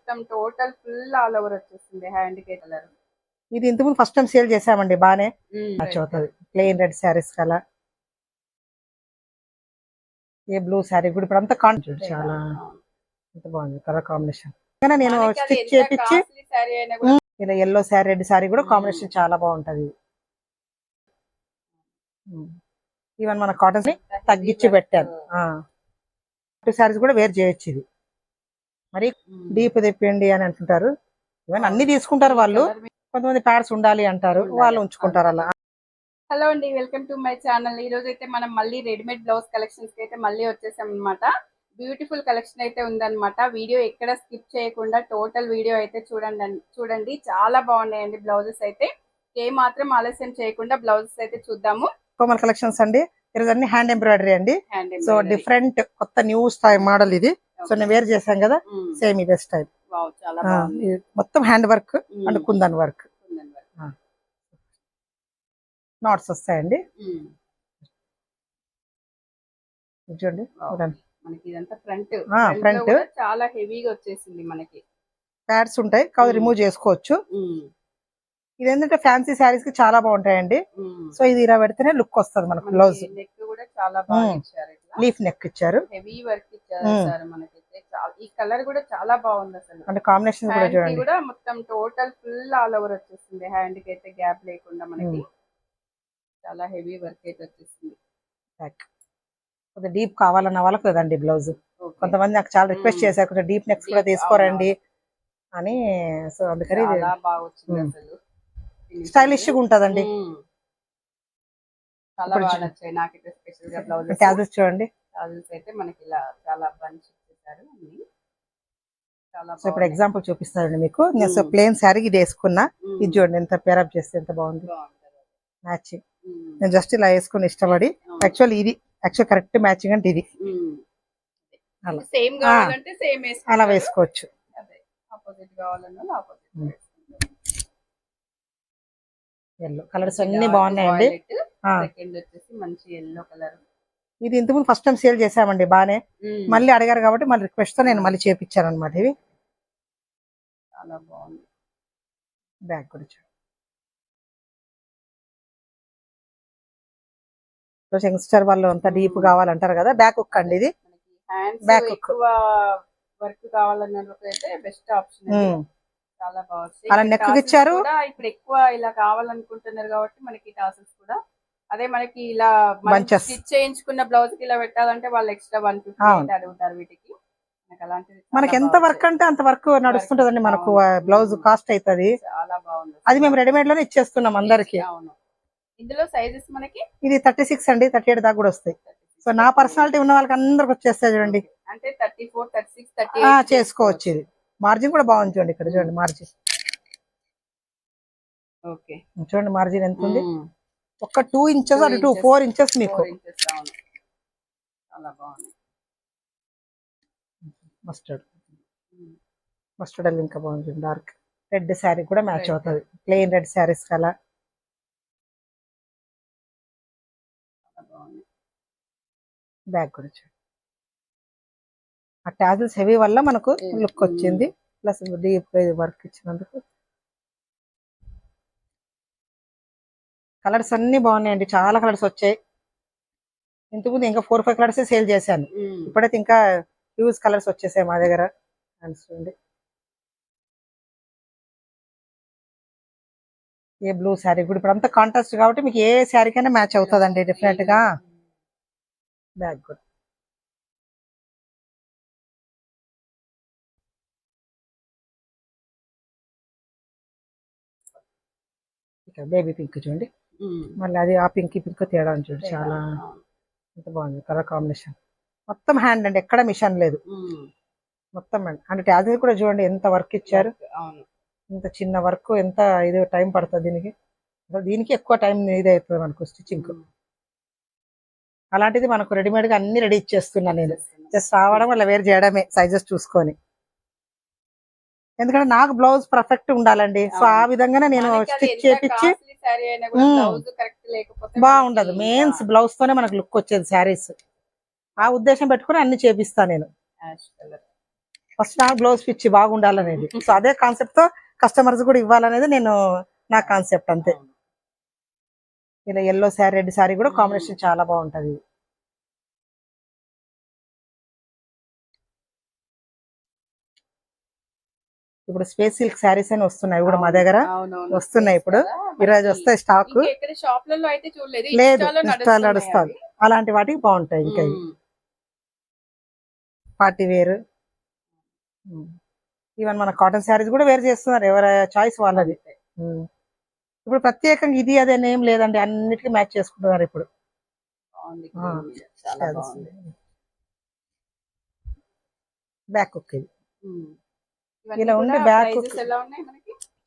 మొత్తం total full all over వచ్చేస్తుంది hand కి కలర్. ఇది ఇంతకుముందు ఫస్ట్ టైం సేల్ చేసామండి, బానే మ్యాచ్ అవుతుంది. ప్లెయిన్ రెడ్ శారీస్ కల ఏ బ్లూ శారీ కూడా ఇప్పుడు అంతా కాన్సెప్ట్ చాలా ఎంత బాగుంది కలర్ కాంబినేషన్. నేను స్టిచ్ చేపించి ఇలా ఎల్లో శారీ రెడ్ శారీ కూడా కాంబినేషన్ చాలా బాగుంటది. ఈవెన్ మన కాటన్ తగ్గించి పెట్టాను. టూ శారీస్ కూడా వేర్ చేయొచ్చు. ఇది మరి డీప్ తెప్పిండి అని అంటుంటారు. ఈవెన్ అన్ని తీసుకుంటారు వాళ్ళు, కొంతమంది ప్యాడ్స్ ఉండాలి అంటారు, వాళ్ళు ఉంచుకుంటారు అలా. హలో అండి, వెల్కమ్ టు మై ఛానల్. ఈ రోజు అయితే మనం మళ్ళీ రెడీమేడ్ బ్లౌజ్ కలెక్షన్స్ కి అయితే మళ్ళీ వచ్చేసాం అనమాట. బ్యూటిఫుల్ కలెక్షన్ అయితే ఉందన్నమాట. వీడియో ఎక్కడ స్కిప్ చేయకుండా టోటల్ వీడియో అయితే చూడండి. చాలా బాగున్నాయండి బ్లౌజెస్ అయితే. ఏ మాత్రం ఆలస్యం చేయకుండా బ్లౌజెస్ అయితే చూద్దాము. కోమల్ కలెక్షన్స్ అండి. ఈరోజు అన్ని హ్యాండ్ ఎంబ్రాయిడరీ అండి. సో డిఫరెంట్ కొత్త న్యూ స్టైల్ మోడల్ ఇది. సో నేను వేర్ చేశాను కదా, సేమ్ ఇదే స్టైల్. మొత్తం hand work and kundan work, knots వస్తాయండి. చూడండి మనకి ఇదంతా ఫ్రంట్ చాలా హెవీగా వచ్చేసింది. మనకి ప్యాడ్స్ ఉంటాయి, కాదు రిమూవ్ చేసుకోవచ్చు. ఇది ఏంటంటే ఫ్యాన్సీ శారీస్ కి చాలా బాగుంటాయండి. సో ఇది ఇలా పెడితేనే లుక్ వస్తుంది మనకు. బ్లౌజ్ నెక్ కూడా చాలా బాగా ఇచ్చారు, లీఫ్ నెక్ ఇచ్చారు, హెవీ వర్క్ ఇచ్చారు. మనకైతే ఈ కలర్ కూడా చాలా బాగుంది అసలు. అంటే కాంబినేషన్ కూడా చూడండి, కూడా మొత్తం టోటల్ ఫుల్ ఆల్ ఓవర్ వచ్చేసింది. హ్యాండ్ కి అయితే గ్యాప్ లేకుండా మనకి చాలా హెవీ వర్క్ అయితే వచ్చేసింది. కొంచెం డీప్ కావాలన్న వాళ్ళకి కదండి బ్లౌజ్. కొంతమంది నాకు చాలా రిక్వెస్ట్ చేశారు, కొంచెం డీప్ నెక్స్ కూడా తీసుకోరండి అని. సో అందుకని బాగా వచ్చింది అసలు, స్టైలిష్ గా ఉంటదండి. చాలా బాగా నచ్చాయి నాకైతే. స్పెషల్ గా బ్లౌజ్ టాజల్స్ చూడండి, టాజల్స్ అయితే మనకి ఇలా చాలా బంచ్ ఇచ్చేసారు. సో ఇప్పుడు ఎగ్జాంపుల్ చూపిస్తానండి మీకు. నేను ప్లేన్ శారీ ఇది వేసుకున్నా, ఇది చూడండి ఎంత పేరప్ చేస్తే ఎంత బాగుంది మ్యాచింగ్. నేను జస్ట్ ఇలా వేసుకుని ఇష్టపడి, యాక్చువల్ ఇది కరెక్ట్ మ్యాచింగ్ అంటే ఇది అలా వేసుకోవచ్చు. ఎల్లో కలర్స్ అన్ని బాగున్నాయండి. మంచి ఎల్లో కలర్. ఇది ఇంతకుముందు ఫస్ట్ టైం సేల్ చేసామండి, బానే మళ్ళీ అడిగారు కాబట్టి మళ్ళీ రిక్వెస్ట్ తో నేను మళ్ళీ చేపించాను అనమాట. ఇవి చాలా బాగుంది. బ్యాక్ కూడా యంగ్స్టర్ వాళ్ళు అంతా డీప్ కావాలంటారు కదా, బ్యాక్ హుక్ అండి ఇది. బ్యాక్ హుక్ వర్క్ కావాలన్నట్లయితే బెస్ట్ ఆప్షన్. చాలా బాగుంది. అలా నెక్ ఇచ్చారు. ఇప్పుడు ఎక్కువ ఇలా కావాలనుకుంటున్నారు కాబట్టి మనకి టాసల్స్ కూడా అదే మనకి ఇలా స్టిచ్ చేయించుకున్న బ్లౌజ్ కి ఇలా పెట్టాలంటే వాళ్ళు ఎక్స్ట్రా 150 అడుగుతారు వీటికి. మనకి ఎంత వర్క్ అంటే అంత వర్క్ నడుస్తుంటదండి. మనకు బ్లౌజ్ కాస్ట్ అవుతుంది. చాలా బాగుంది. అది మేము రెడీమేడ్ లోనే ఇచ్చేస్తున్నాం అందరికి. ఇందులో సైజెస్ మనకి ఇది 36 అండి, 38 దాకా కూడా వస్తాయి. సో నా పర్సనాలిటీ ఉన్న వాళ్ళకి అందరికి వచ్చేస్తాయి చూడండి. అంటే 34, 36, 38 చేసుకోవచ్చు. ఇది మార్జిన్ కూడా బాగుంది చూడండి, ఇక్కడ చూడండి మార్జిన్. ఓకే చూడండి మార్జిన్ ఎంత ఉంది, ఒక 2 ఇంచెస్ అటు 4 ఇంచెస్ మీకు. చాలా బాగుంది. మస్టర్డ్ ఇంకా బాగుంది. డార్క్ రెడ్ శారీ కూడా మ్యాచ్ అవుతుంది, ప్లెయిన్ రెడ్ శారీస్ కల. బ్యాక్ కూడా చూడండి. ఆ టాజిల్స్ హెవీ వల్ల మనకు లుక్ వచ్చింది, ప్లస్ డీప్ వర్క్ ఇచ్చినందుకు. కలర్స్ అన్ని బాగున్నాయండి, చాలా కలర్స్ వచ్చాయి. ఇంతకుముందు ఇంకా 4-5 కలర్స్ సేల్ చేశాను, ఇప్పుడైతే ఇంకా హ్యూజ్ కలర్స్ వచ్చేసాయి మా దగ్గర. చూడండి ఏ బ్లూ శారీ కూడా ఇప్పుడు అంతా కాంట్రాస్ట్ కాబట్టి మీకు ఏ శారీకైనా మ్యాచ్ అవుతుందండి డెఫినెట్ గా. బ్యాక్ కూడా బేబీ పింక్ చూడండి, మళ్ళీ అది ఆ పింక్ తేడా చూడండి. చాలా ఎంత బాగుంది కలర్ కాంబినేషన్. మొత్తం హ్యాండ్ అండి, ఎక్కడ మిషన్ లేదు, మొత్తం హ్యాండ్. అంటే టాజిల్ కూడా చూడండి ఎంత వర్క్ ఇచ్చారు. ఇంత చిన్న వర్క్ ఎంత ఇది టైం పడుతుంది దీనికి. దీనికి ఎక్కువ టైం ఇది అవుతుంది మనకు స్టిచ్చింగ్. అలాంటిది మనకు రెడీమేడ్ గా అన్ని రెడీ ఇచ్చేస్తున్నాను నేను. జస్ట్ రావడం వల్ల వేరు చేయడమే సైజెస్ చూసుకొని. ఎందుకంటే నాకు బ్లౌజ్ పర్ఫెక్ట్ ఉండాలండి. సో ఆ విధంగానే నేను స్టిచ్ చేపించి, బాగుండదు మెయిన్స్ బ్లౌజ్ తోనే మనకు లుక్ వచ్చేది శారీస్. ఆ ఉద్దేశం పెట్టుకుని అన్ని చేపిస్తాను నేను. ఫస్ట్ నా బ్లౌజ్ పిచ్చి బాగుండాలనేది. సో అదే కాన్సెప్ట్ తో కస్టమర్స్ కూడా ఇవ్వాలనేది నా కాన్సెప్ట్ అంతే. ఇలా ఎల్లో శారీ రెడ్ శారీ కూడా కాంబినేషన్ చాలా బాగుంటది. ఇప్పుడు స్పేస్ సిల్క్ శారీస్ అని వస్తున్నాయి కూడా మా దగ్గర వస్తున్నాయి. ఇప్పుడు ఈరోజు వస్తాయి స్టాక్. లేదు ఇన్స్టాల్ నడుస్తుంది. అలాంటి వాటికి బాగుంటాయి. ఇంకా పార్టీ వేర్, ఈవెన్ మన కాటన్ శారీస్ కూడా వేర్ చేస్తున్నారు. ఎవరి చాయిస్ వాళ్ళది. ఇప్పుడు ప్రత్యేకంగా ఇది అదే ఏం లేదండి, అన్నిటికీ మ్యాచ్ చేసుకుంటున్నారు ఇప్పుడు. బ్యాక్ ఓకే ఇలా ఉండి బ్యాక్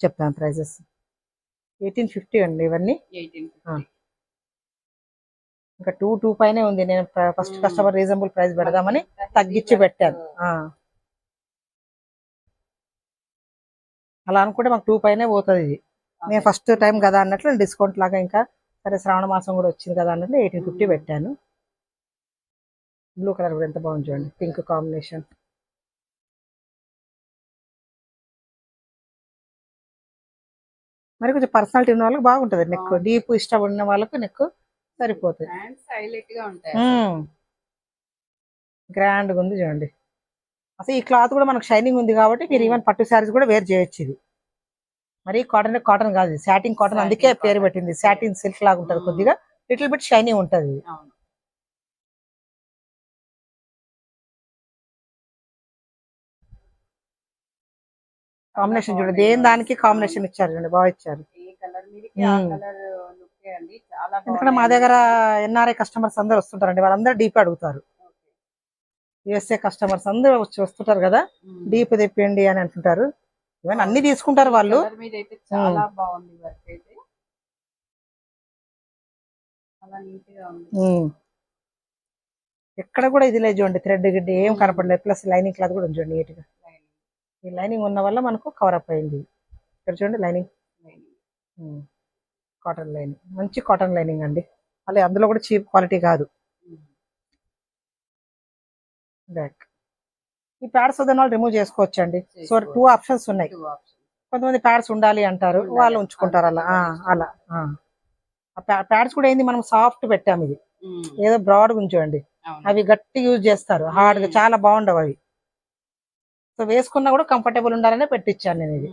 చెప్తాను. ప్రైజెస్ 1850 అండి ఇవన్నీ. ఇంకా 2 పైనే ఉంది. నేను ఫస్ట్ కస్టమర్ రీజనబుల్ ప్రైస్ పెడదామని తగ్గించి పెట్టాను. అలా అనుకుంటే మాకు 2 పైనే పోతుంది ఇది. నేను ఫస్ట్ టైం కదా అన్నట్లు డిస్కౌంట్ లాగా ఇంకా సరే శ్రావణ మాసం కూడా వచ్చింది కదా అన్నట్లు 1850 పెట్టాను. బ్లూ కలర్ కూడా ఎంత బాగుంది చూడండి, పింక్ కాంబినేషన్. మరి కొంచెం పర్సనాలిటీ ఉన్న వాళ్ళకి బాగుంటుంది. నెక్ డీప్ ఇష్టం ఉన్న వాళ్ళకు నెక్ సరిపోతుంది. గ్రాండ్ గా ఉంది చూడండి. అసలు ఈ క్లాత్ కూడా మనకు షైనింగ్ ఉంది కాబట్టి మీరు ఈవెన్ పట్టు శారీస్ కూడా వేర్ చేయొచ్చు. ఇది మరి కాటన్ కాదు, సాటిన్ కాటన్, అందుకే పేరు పెట్టింది. సాటిన్ సిల్క్ లాగా ఉంటుంది, కొద్దిగా లిటిల్ బిట్ షైనింగ్ ఉంటుంది. కాంబినేషన్ చూడండి, దేని దానికి కాంబినేషన్ ఇచ్చారు చూడండి, బాగా ఇచ్చారు. ఎందుకంటే మా దగ్గర ఎన్ఆర్ఐ కస్టమర్స్ అందరు వస్తుంటారండి, వాళ్ళందరూ డీప్ అడుగుతారు. యుఎస్ఏ కస్టమర్స్ అందరూ వస్తుంటారు కదా, డీప్ తెప్పియండి అని అంటుంటారు. ఈవెన్ అన్ని తీసుకుంటారు వాళ్ళు. ఎక్కడ కూడా ఇది లేదు చూడండి, థ్రెడ్ గిడ్డ ఏం కనపడలేదు. ప్లస్ లైనింగ్ క్లాత్ కూడా ఉంది చూడండి నీట్ గా. ఈ లైనింగ్ ఉన్న వల్ల మనకు కవర్ అప్ అయింది. ఇక్కడ చూడండి లైనింగ్, కాటన్ లైనింగ్, మంచి కాటన్ లైనింగ్ అండి. అలాగే అందులో కూడా చీప్ క్వాలిటీ కాదు. బ్యాక్ ఈ ప్యాడ్స్ వద్ద వాళ్ళు రిమూవ్ చేసుకోవచ్చు అండి. సో 2 ఆప్షన్స్ ఉన్నాయి. కొంతమంది ప్యాడ్స్ ఉండాలి అంటారు, వాళ్ళు ఉంచుకుంటారు అలా. అలా ప్యాడ్స్ కూడా ఏంది, మనం సాఫ్ట్ పెట్టాము. ఇది ఏదో బ్రాడ్ ఉంచండి, అవి గట్టి యూజ్ చేస్తారు, హార్డ్ గా చాలా బాగుండవు అవి. సో వేసుకున్నా కూడా కంఫర్టబుల్ ఉండాలనే పెట్టించాను నేను ఇది.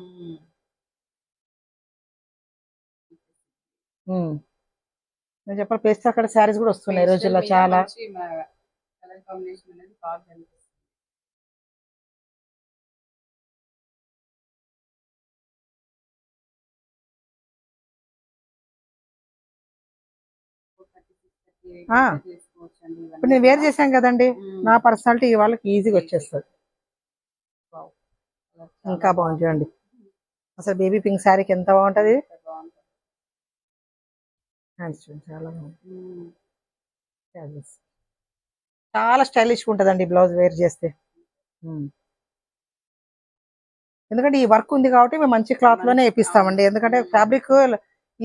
నేను చెప్పాలి, పేస్ట్ అక్కడ శారీస్ కూడా వస్తున్నాయి ఈ రోజుల్లో చాలా. ఇప్పుడు నేను వేర్ చేశాను కదండి, నా పర్సనాలిటీ వాళ్ళకి ఈజీగా వచ్చేస్తుంది. ఇంకా బాగుంది చూడండి, అసలు బేబీ పింక్ శారీకి ఎంత బాగుంటది. చాలా బాగుంది, చాలా స్టైలిష్ గా ఉంటదండి బ్లౌజ్ వేర్ చేస్తే. ఎందుకంటే ఈ వర్క్ ఉంది కాబట్టి మేము మంచి క్లాత్ లోనే వేపిస్తామండి. ఎందుకంటే ఫ్యాబ్రిక్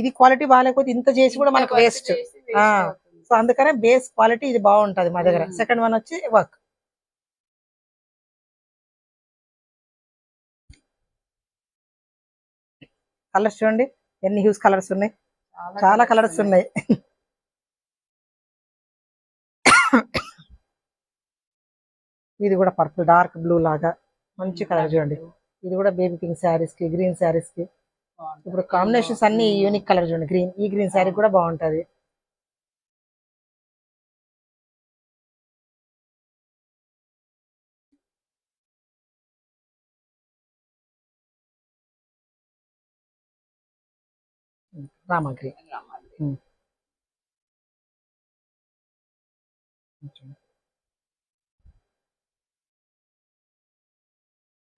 ఇది క్వాలిటీ బాగాలేకపోతే ఇంత చేసి కూడా మనకు వేస్ట్. సో అందుకనే బేస్ క్వాలిటీ ఇది బాగుంటది మా దగ్గర. సెకండ్ వన్ వచ్చి వర్క్. కలర్స్ చూడండి, ఎన్ని హ్యూస్ కలర్స్ ఉన్నాయి, చాలా కలర్స్ ఉన్నాయి. ఇది కూడా పర్పుల్ డార్క్ బ్లూ లాగా మంచి కలర్ చూడండి. ఇది కూడా బేబీ పింక్ శారీస్ కి, గ్రీన్ శారీస్ కి. ఇప్పుడు కాంబినేషన్స్ అన్ని యూనిక్ కలర్ చూడండి. గ్రీన్, ఈ గ్రీన్ శారీ కూడా బాగుంటది. రామా గ్రీన్.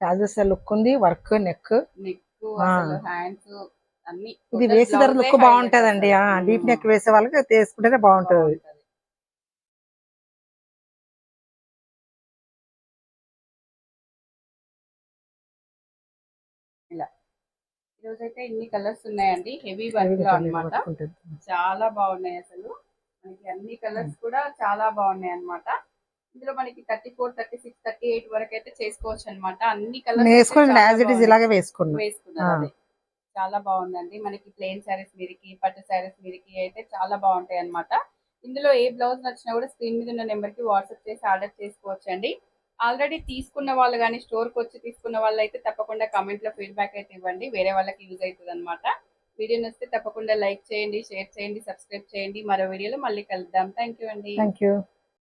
క్యాజువల్స్ లుక్ ఉంది, వర్క్, నెక్, ఇది వేసిన లుక్ బాగుంటదండి. డీప్ నెక్ వేసే వాళ్ళకి తీసుకుంటేనే బాగుంటది. ఈరోజైతే ఇన్ని కలర్స్ ఉన్నాయండి, హెవీ వర్క్ లో అన్నమాట. చాలా బాగున్నాయి, అసలు మనకి అన్ని కలర్స్ కూడా చాలా బాగున్నాయి అన్నమాట. ఇందులో మనకి 34, 36, 38 వరకు అయితే చేసుకోవచ్చు అనమాట. అన్ని కలర్స్ వేసుకోండి, యాజ్ ఇట్ ఈస్ ఇలాగే వేసుకున్నాం. వేసుకున్నారు. అదే చాలా బాగుందండి. మనకి ప్లెయిన్ శారీస్ మీదకి, పట్టు శారీస్ మీదకి అయితే చాలా బాగుంటాయి అన్నమాట. ఇందులో ఏ బ్లౌజ్ నచ్చినా కూడా స్క్రీన్ మీద ఉన్న నెంబర్ కి వాట్సాప్ చేసి ఆర్డర్ చేసుకోవచ్చు అండి. ఆల్రెడీ తీసుకున్న వాళ్ళు కానీ స్టోర్కి వచ్చి తీసుకున్న వాళ్ళు అయితే తప్పకుండా కామెంట్ లో ఫీడ్బ్యాక్ అయితే ఇవ్వండి, వేరే వాళ్ళకి యూజ్ అవుతుంది అనమాట. వీడియో నచ్చితే తప్పకుండా లైక్ చేయండి, షేర్ చేయండి, సబ్స్క్రైబ్ చేయండి. మరో వీడియోలో మళ్ళీ కలుద్దాం. థ్యాంక్ యూ అండి. Thank you.